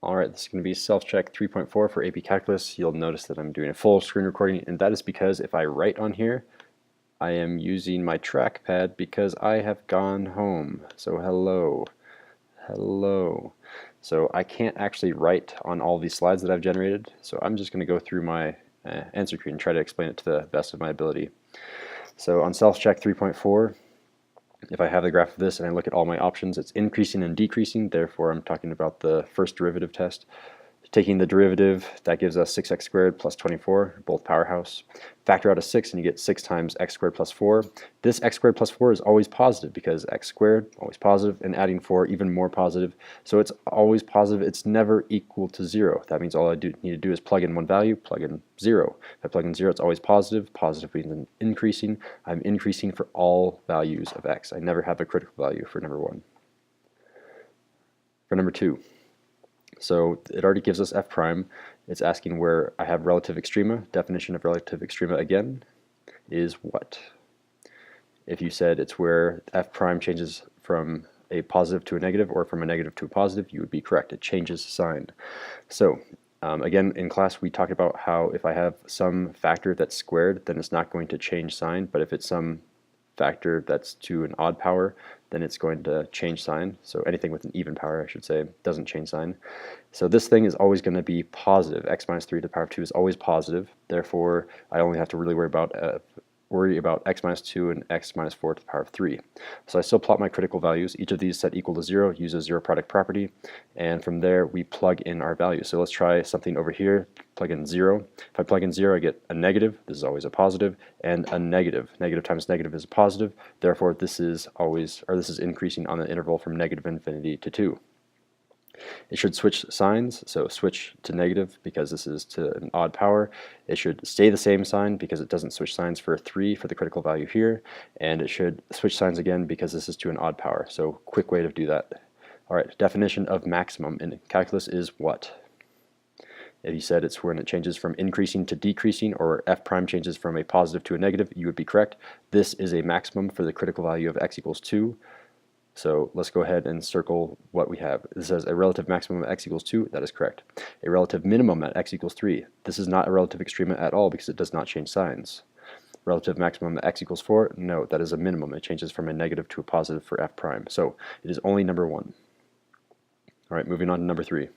Alright, this is going to be self-check 3.4 for AP Calculus. You'll notice that I'm doing a full screen recording, and that is because if I write on here, I am using my trackpad because I have gone home. So hello. So I can't actually write on all these slides that I've generated, so I'm just going to go through my answer key and try to explain it to the best of my ability. So on self-check 3.4, if I have the graph of this and I look at all my options, it's increasing and decreasing, therefore I'm talking about the first derivative test. Taking the derivative, that gives us 6x squared plus 24, both powerhouse. Factor out a 6 and you get 6 times x squared plus 4. This x squared plus 4 is always positive because x squared, always positive, and adding 4, even more positive. So it's always positive, it's never equal to 0. That means all I need to do is plug in one value, plug in 0. If I plug in 0, it's always positive. Positive means increasing. I'm increasing for all values of x. I never have a critical value for number 1. For number 2, so it already gives us f prime. It's asking where I have relative extrema. Definition of relative extrema again is what? If you said it's where f prime changes from a positive to a negative or from a negative to a positive, you would be correct. It changes sign. So again, in class we talked about how if I have some factor that's squared, then it's not going to change sign, but if it's some factor that's to an odd power, then it's going to change sign. So anything with an even power, I should say, doesn't change sign. So this thing is always going to be positive. X minus 3 to the power of 2 is always positive. Therefore, I only have to really worry about x minus 2 and x minus 4 to the power of 3. So I still plot my critical values. Each of these set equal to 0, use a zero product property, and from there we plug in our values. So let's try something over here, plug in 0. If I plug in 0, I get a negative, this is always a positive, and a negative. Negative times negative is a positive, therefore this is increasing on the interval from negative infinity to 2. It should switch signs, so switch to negative because this is to an odd power. It should stay the same sign because it doesn't switch signs for 3 for the critical value here, and it should switch signs again because this is to an odd power. So quick way to do that. Alright, definition of maximum in calculus is what? If you said it's when it changes from increasing to decreasing, or f prime changes from a positive to a negative, you would be correct. This is a maximum for the critical value of x equals 2. So let's go ahead and circle what we have. This says a relative maximum at x equals 2. That is correct. A relative minimum at x equals 3. This is not a relative extrema at all because it does not change signs. Relative maximum at x equals 4. No, that is a minimum. It changes from a negative to a positive for f prime. So it is only number 1. All right, moving on to number 3.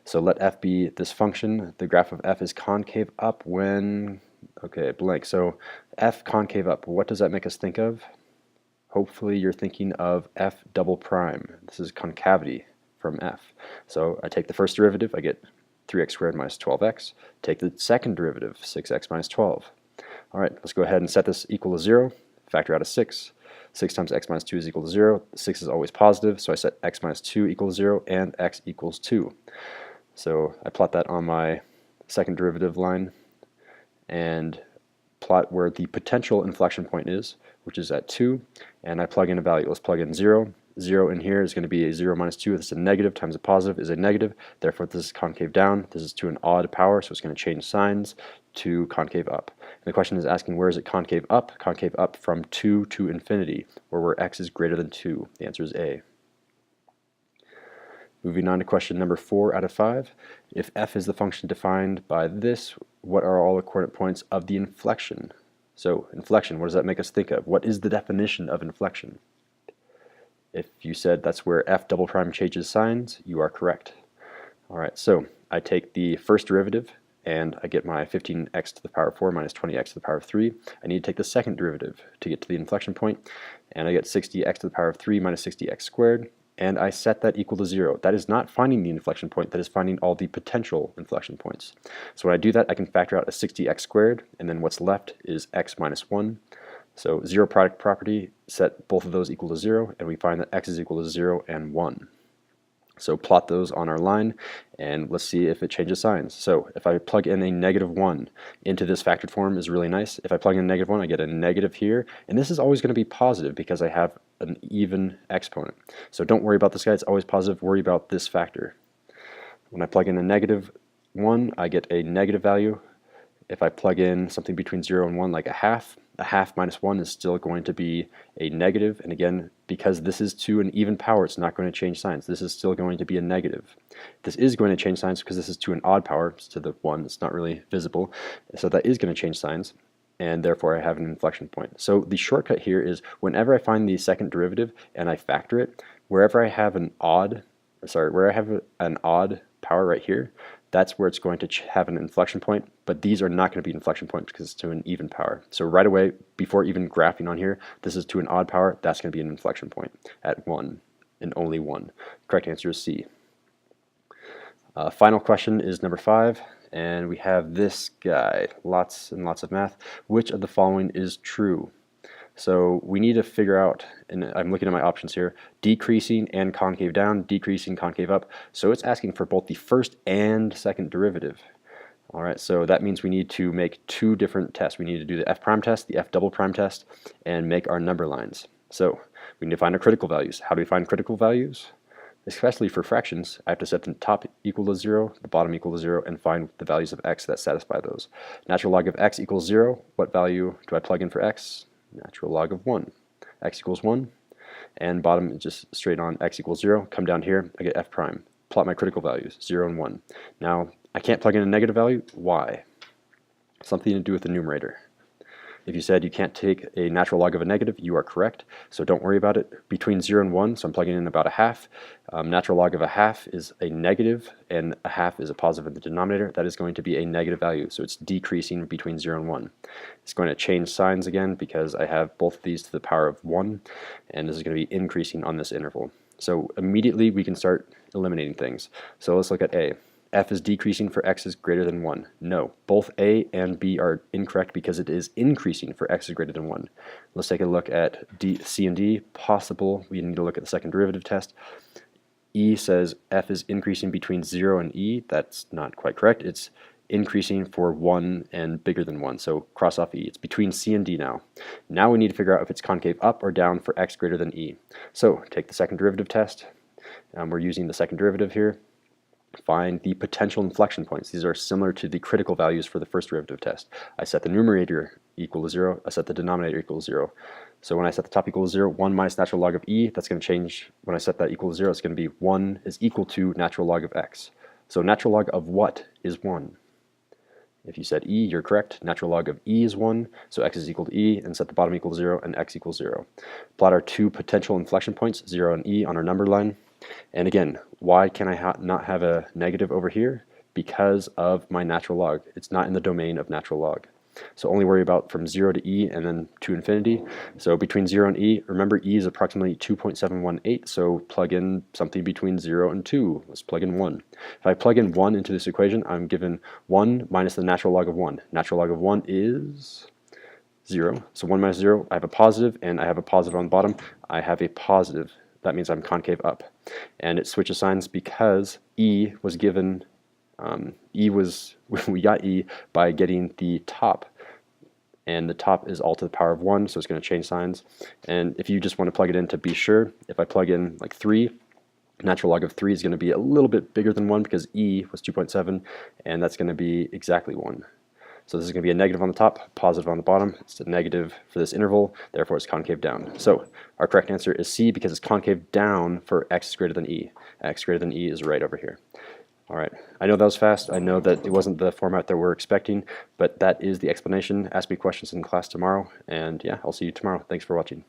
So let f be this function. The graph of f is concave up when, okay, blank. So f concave up, what does that make us think of? Hopefully you're thinking of f double prime. This is concavity from f. So I take the first derivative, I get 3x squared minus 12x. Take the second derivative, 6x minus 12. All right, let's go ahead and set this equal to 0. Factor out a 6. 6 times x minus 2 is equal to 0. 6 is always positive, so I set x minus 2 equals 0 and x equals 2. So I plot that on my second derivative line and plot where the potential inflection point is, which is at 2, and I plug in a value. Let's plug in 0. 0 in here is going to be a 0 minus 2. This is a negative times a positive is a negative. Therefore, this is concave down. This is to an odd power, so it's going to change signs to concave up. And the question is asking, where is it concave up? Concave up from 2 to infinity, or where x is greater than 2. The answer is A. Moving on to question number 4 out of 5. If f is the function defined by this, what are all the coordinate points of the inflection? So inflection, what does that make us think of? What is the definition of inflection? If you said that's where f double prime changes signs, you are correct. Alright, so I take the first derivative and I get my 15x to the power of 4 minus 20x to the power of 3. I need to take the second derivative to get to the inflection point, and I get 60x to the power of 3 minus 60x squared. And I set that equal to 0. That is not finding the inflection point, that is finding all the potential inflection points. So when I do that, I can factor out a 60x squared, and then what's left is x minus 1. So zero product property, set both of those equal to 0, and we find that x is equal to 0 and 1. So plot those on our line, and let's see if it changes signs. So if I plug in a negative 1 into this factored form is really nice. If I plug in a negative 1, I get a negative here, and this is always going to be positive because I have an even exponent. So don't worry about this guy, it's always positive, worry about this factor. When I plug in a negative 1, I get a negative value. If I plug in something between 0 and 1 like a half minus 1 is still going to be a negative, and again, because this is to an even power, it's not going to change signs. This is still going to be a negative. This is going to change signs because this is to an odd power, it's to the 1, it's not really visible, so that is going to change signs, and therefore I have an inflection point. So the shortcut here is whenever I find the second derivative and I factor it, wherever I have an odd power right here, that's where it's going to have an inflection point, but these are not going to be inflection points because it's to an even power. So right away, before even graphing on here, this is to an odd power, that's going to be an inflection point at 1 and only 1. Correct answer is C. Final question is number 5, and we have this guy, lots and lots of math. Which of the following is true? So we need to figure out, and I'm looking at my options here, decreasing and concave down, decreasing, concave up. So it's asking for both the first and second derivative. All right, so that means we need to make 2 different tests. We need to do the f prime test, the f double prime test, and make our number lines. So we need to find our critical values. How do we find critical values? Especially for fractions, I have to set the top equal to 0, the bottom equal to 0, and find the values of x that satisfy those. Natural log of x equals 0. What value do I plug in for x? Natural log of 1. X equals 1, and bottom is just straight on x equals 0. Come down here, I get f prime. Plot my critical values, 0 and 1. Now, I can't plug in a negative value. Why? Something to do with the numerator. If you said you can't take a natural log of a negative, you are correct, so don't worry about it. Between 0 and 1, so I'm plugging in about a half. Natural log of a half is a negative, and a half is a positive in the denominator. That is going to be a negative value, so it's decreasing between 0 and 1. It's going to change signs again because I have both of these to the power of 1, and this is going to be increasing on this interval. So immediately we can start eliminating things. So let's look at A. F is decreasing for x is greater than 1. No, both A and B are incorrect because it is increasing for x is greater than 1. Let's take a look at C and D. Possible, we need to look at the second derivative test. E says F is increasing between 0 and E. That's not quite correct. It's increasing for 1 and bigger than 1. So cross off E. It's between C and D now. Now we need to figure out if it's concave up or down for x greater than E. So take the second derivative test. We're using the second derivative here. Find the potential inflection points. These are similar to the critical values for the first derivative test. I set the numerator equal to 0. I set the denominator equal to 0. So when I set the top equal to 0, 1 minus natural log of E, that's going to change. When I set that equal to 0, it's going to be 1 is equal to natural log of x. So natural log of what is 1? If you said E, you're correct. Natural log of E is 1, so x is equal to E, and set the bottom equal to 0 and x equals 0. Plot our 2 potential inflection points, 0 and E, on our number line. And again, why can I not have a negative over here? Because of my natural log. It's not in the domain of natural log. So only worry about from 0 to E and then to infinity. So between 0 and E, remember E is approximately 2.718, so plug in something between 0 and 2. Let's plug in 1. If I plug in 1 into this equation, I'm given 1 minus the natural log of 1. Natural log of 1 is 0. So 1 minus 0, I have a positive, and I have a positive on the bottom. I have a positive. That means I'm concave up. And it switches signs because E was given, we got E by getting the top. And the top is all to the power of 1, so it's going to change signs. And if you just want to plug it in to be sure, if I plug in like 3, natural log of 3 is going to be a little bit bigger than 1 because E was 2.7, and that's going to be exactly 1. So this is going to be a negative on the top, positive on the bottom. It's a negative for this interval, therefore it's concave down. So our correct answer is C because it's concave down for x greater than E. X greater than E is right over here. All right, I know that was fast. I know that it wasn't the format that we're expecting, but that is the explanation. Ask me questions in class tomorrow, and yeah, I'll see you tomorrow. Thanks for watching.